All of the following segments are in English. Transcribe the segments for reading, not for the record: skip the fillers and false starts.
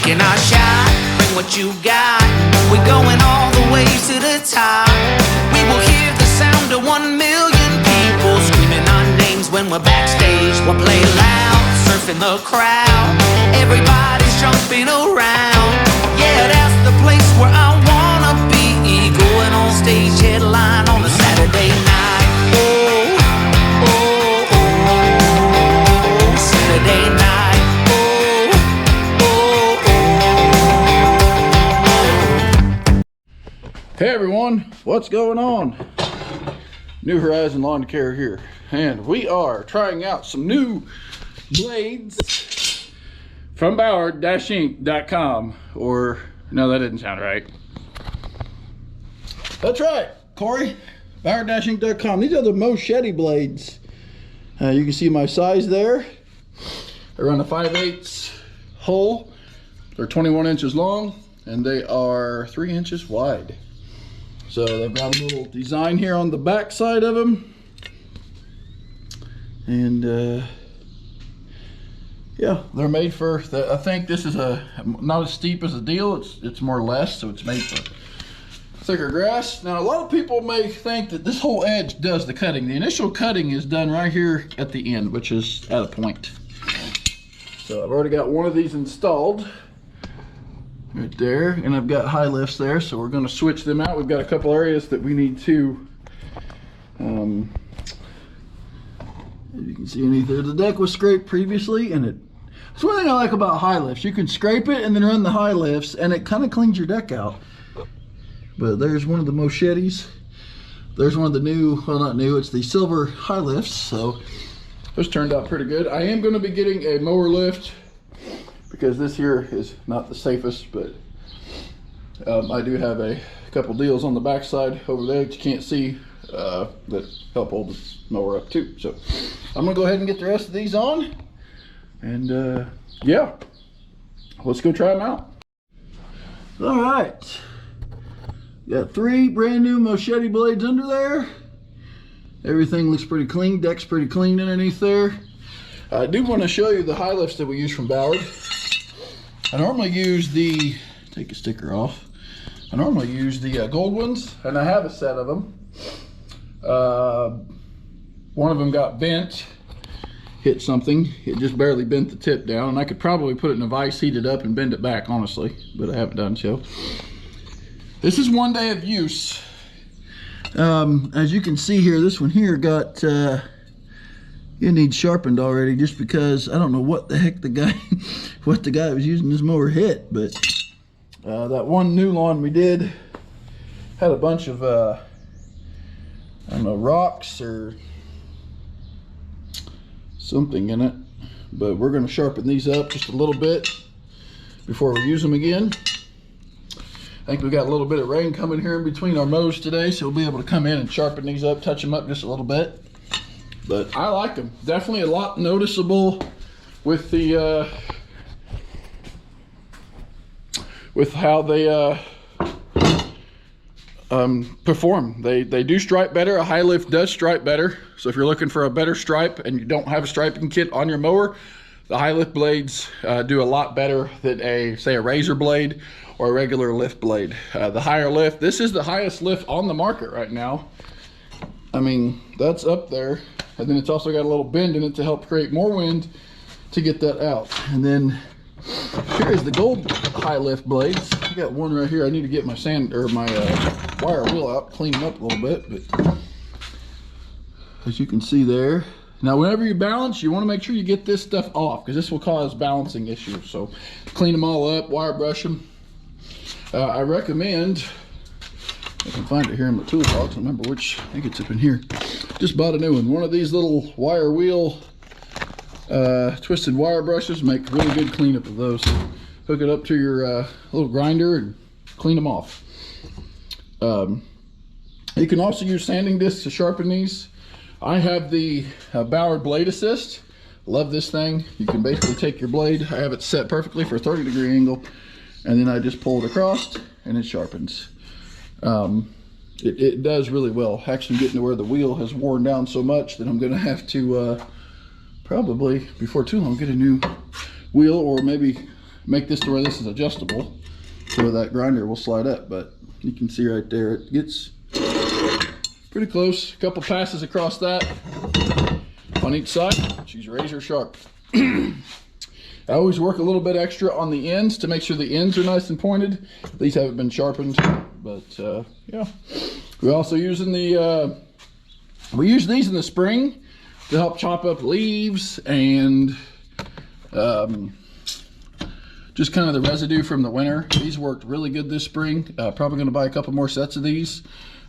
taking our shot, bring what you got. We're going all the way to the top. We will hear the sound of 1 million people screaming our names when we're backstage. We'll play loud, surfing the crowd. Everybody's jumping around. Yeah, that's the place where I wanna be. Going on stage, headline on a Saturday night. Oh, oh, oh, Saturday night. Hey everyone, what's going on? New Horizon Lawn Care here, and we are trying out some new blades from Ballard-Inc.com, or no, that didn't sound right. That's right, Corey, Ballard-Inc.com. These are the MowChete blades. You can see my size there. I run a 5/8 hole. They're 21 inches long, and they are 3 inches wide. So they've got a little design here on the back side of them, and yeah, they're made for. I think this is not as steep as a deal. It's more or less, so it's made for thicker grass. Now a lot of people may think that this whole edge does the cutting. The initial cutting is done right here at the end, which is at a point. So I've already got one of these installed. Right there, and I've got high lifts there, so we're going to switch them out. We've got a couple areas that we need to, as you can see underneath there, the deck was scraped previously, and it's one thing I like about high lifts. You can scrape it and then run the high lifts, and it kind of cleans your deck out. But there's one of the MowChetes. There's one of the new, well, not new, it's the silver high lifts, so those turned out pretty good. I am going to be getting a mower lift, because this here is not the safest, but I do have a couple deals on the back side over there that you can't see that help hold the mower up too. So I'm gonna go ahead and get the rest of these on, and yeah, let's go try them out. All right, got 3 brand new MowChete blades under there. Everything looks pretty clean, deck's pretty clean underneath there. I do want to show you the high lifts that we use from Ballard. I normally use the, take a sticker off, I normally use the gold ones, and I have a set of them. One of them got bent, hit something, it just barely bent the tip down, and I could probably put it in a vise, heat it up, and bend it back, honestly, but I haven't done so. This is 1 day of use. As you can see here, this one here got, it needs sharpened already, just because I don't know what the heck the guy was using this mower hit, but that one new lawn we did had a bunch of I don't know, rocks or something in it, but we're going to sharpen these up just a little bit before we use them again. I think we got a little bit of rain coming here in between our mows today, so we'll be able to come in and sharpen these up, touch them up just a little bit. But I like them. Definitely a lot noticeable with the with how they perform. They do stripe better. A high lift does stripe better. So if you're looking for a better stripe and you don't have a striping kit on your mower, the high lift blades do a lot better than say a razor blade or a regular lift blade. The higher lift, this is the highest lift on the market right now. I mean, that's up there. And then it's also got a little bend in it to help create more wind to get that out. And then here is the gold high lift blades. I got one right here. I need to get my wire wheel out, clean it up a little bit. But as you can see there, now whenever you balance, you want to make sure you get this stuff off, because this will cause balancing issues. So clean them all up, wire brush them. I recommend, I can find it here in my toolbox. I don't remember which, I think it's up in here. Just bought a new one. One of these little wire wheel twisted wire brushes make really good cleanup of those. Hook it up to your little grinder and clean them off. You can also use sanding discs to sharpen these. I have the Ballard Blade Assist. Love this thing. You can basically take your blade, I have it set perfectly for a 30-degree angle, and then I just pull it across and it sharpens. It does really well. Actually getting to where the wheel has worn down so much that I'm gonna have to probably before too long get a new wheel, or maybe make this to where this is adjustable, so that grinder will slide up. But you can see right there, it gets pretty close. A couple passes across that on each side. She's razor sharp. I always work a little bit extra on the ends to make sure the ends are nice and pointed. These haven't been sharpened, but yeah. We're also using the, we use these in the spring to help chop up leaves and just kind of the residue from the winter. These worked really good this spring. Probably going to buy a couple more sets of these.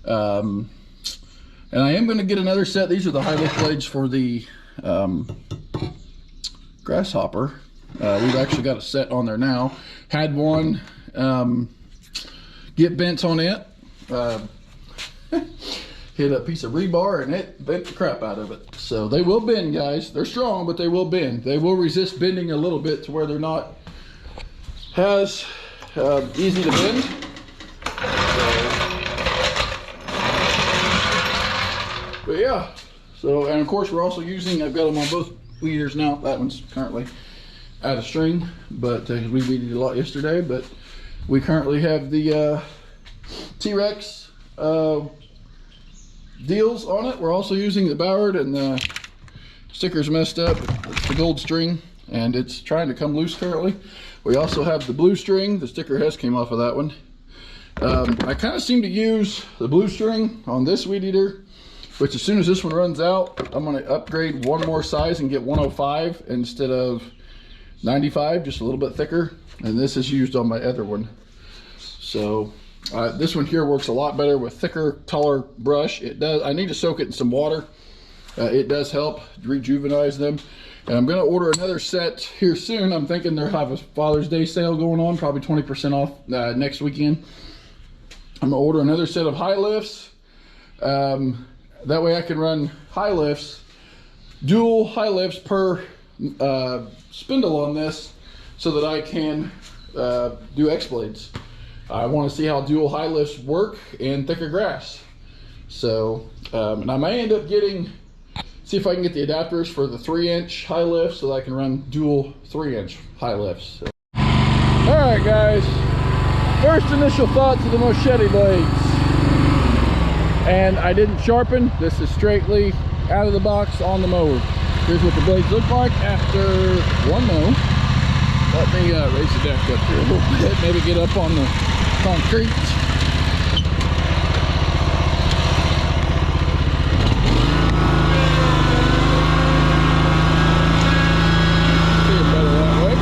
And I am going to get another set. These are the high lift blades for the grasshopper. We've actually got a set on there now. Had one get bent on it. Hit a piece of rebar and it bent the crap out of it. So they will bend, guys. They're strong, but they will bend. They will resist bending a little bit to where they're not as easy to bend. But yeah, so, and of course we're also using, I've got them on both weed eaters now. That one's currently out of string, but we weeded a lot yesterday. But we currently have the T-Rex deals on it. We're also using the Ballard, and the sticker's messed up. It's the gold string and it's trying to come loose currently. We also have the blue string. The sticker has came off of that one. I kind of seem to use the blue string on this weed eater, which as soon as this one runs out, I'm going to upgrade one more size and get 105 instead of 95, just a little bit thicker. And this is used on my other one. So this one here works a lot better with thicker, taller brush. It does. I need to soak it in some water. It does help rejuvenate them. And I'm going to order another set here soon. I'm thinking they'll have a Father's Day sale going on, probably 20% off next weekend. I'm going to order another set of high lifts. That way I can run high lifts, dual high lifts per spindle on this, so that I can do X blades. I want to see how dual high lifts work in thicker grass. So, and I may end up getting, see if I can get the adapters for the 3-inch high lift so that I can run dual 3-inch high lifts. So. All right, guys. First initial thoughts of the MowChete blades. And I didn't sharpen. This is straightly out of the box on the mower. Here's what the blades look like after one mow. Let me raise the deck up here a little bit, maybe get up on the concrete. See it better that way.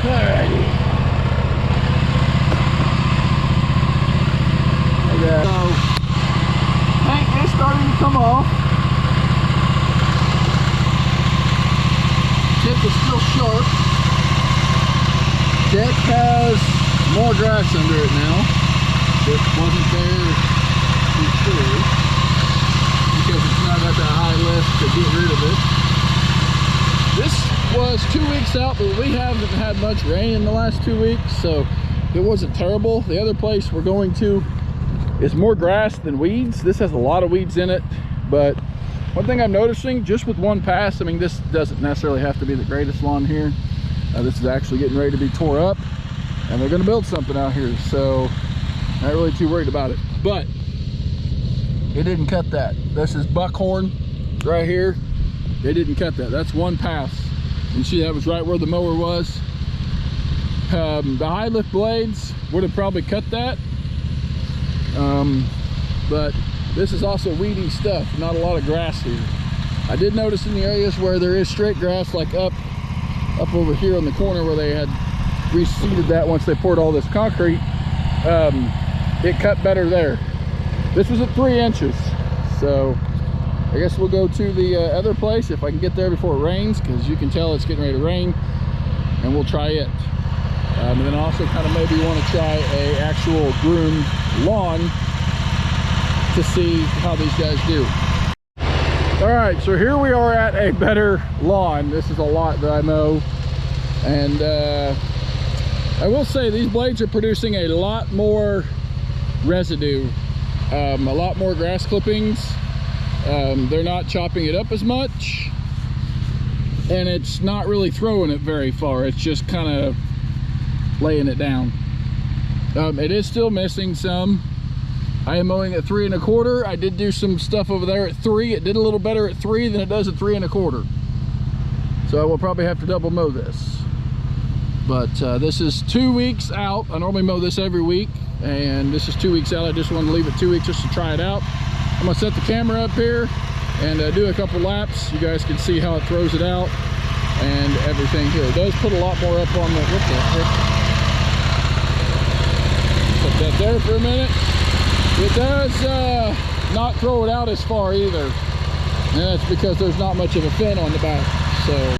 Alrighty. Okay. So, paint is starting to come off. Tip is still sharp. Deck has more grass under it now. It wasn't there before because it's not at that high lift to get rid of it. This was 2 weeks out, but we haven't had much rain in the last 2 weeks, so it wasn't terrible. The other place we're going to is more grass than weeds. This has a lot of weeds in it, but one thing I'm noticing just with one pass, I mean, this doesn't necessarily have to be the greatest lawn here. This is actually getting ready to be tore up, and they're going to build something out here, so not really too worried about it. But it didn't cut that. This is buckhorn right here. They didn't cut that. That's one pass. You see that was right where the mower was. The high lift blades would have probably cut that. But this is also weedy stuff, not a lot of grass here. I did notice in the areas where there is straight grass, like up over here on the corner where they had reseeded that once they poured all this concrete, it cut better there. This was at 3 inches, so I guess we'll go to the other place if I can get there before it rains, because you can tell it's getting ready to rain, and we'll try it. And then also kind of maybe want to try a actual groomed lawn to see how these guys do. All right, so here we are at a better lawn. This is a lot that I mow, and I will say these blades are producing a lot more residue A lot more grass clippings. They're not chopping it up as much, and it's not really throwing it very far. It's just kind of laying it down. It is still missing some. I am mowing at 3 1/4. I did do some stuff over there at 3. It did a little better at 3 than it does at 3 1/4. So I will probably have to double mow this. But this is 2 weeks out. I normally mow this every week, and this is 2 weeks out. I just wanted to leave it 2 weeks just to try it out. I'm gonna set the camera up here and do a couple laps. You guys can see how it throws it out and everything here. It does put a lot more up on the, what the heck? Put that there for a minute. It does not throw it out as far either. And that's because there's not much of a fin on the back. So.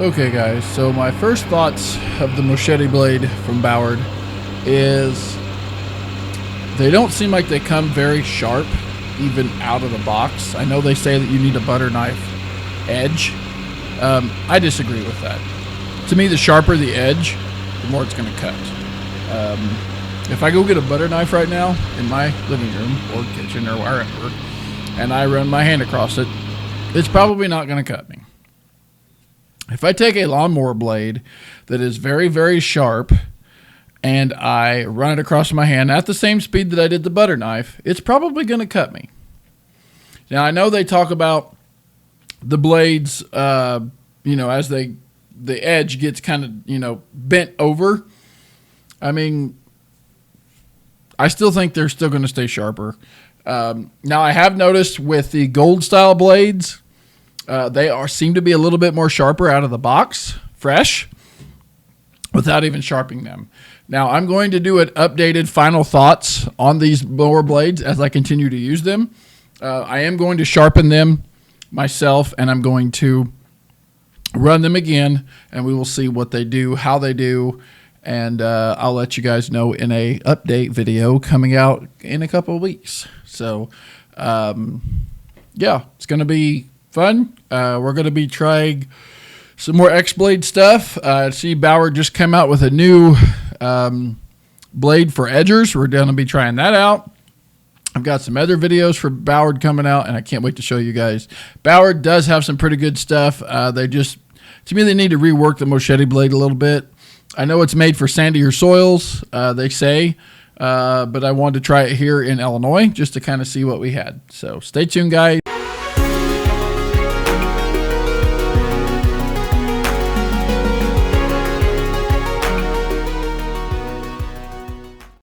Okay guys, so my first thoughts of the MowChete blade from Ballard is they don't seem like they come very sharp even out of the box. I know they say that you need a butter knife edge. I disagree with that. To me, the sharper the edge, the more it's going to cut. If I go get a butter knife right now in my living room or kitchen or wherever, and I run my hand across it, it's probably not going to cut me. If I take a lawnmower blade that is very, very sharp and I run it across my hand at the same speed that I did the butter knife, it's probably going to cut me. Now, I know they talk about the blades, as the edge gets kind of, bent over. I mean, I still think they're still going to stay sharper. Now, I have noticed with the gold style blades, they seem to be a little bit more sharper out of the box, fresh, without even sharpening them. Now, I'm going to do an updated final thoughts on these mower blades as I continue to use them. I am going to sharpen them myself, and I'm going to run them again, and we will see what they do, how they do, and I'll let you guys know in a update video coming out in a couple of weeks. So, yeah, it's going to be fun. We're going to be trying some more X-Blade stuff. See, Ballard just came out with a new blade for edgers. We're going to be trying that out. I've got some other videos for Ballard coming out, and I can't wait to show you guys. Ballard does have some pretty good stuff. They just, to me, they need to rework the MowChete blade a little bit. I know it's made for sandier soils, they say, but I wanted to try it here in Illinois just to kind of see what we had. So stay tuned, guys.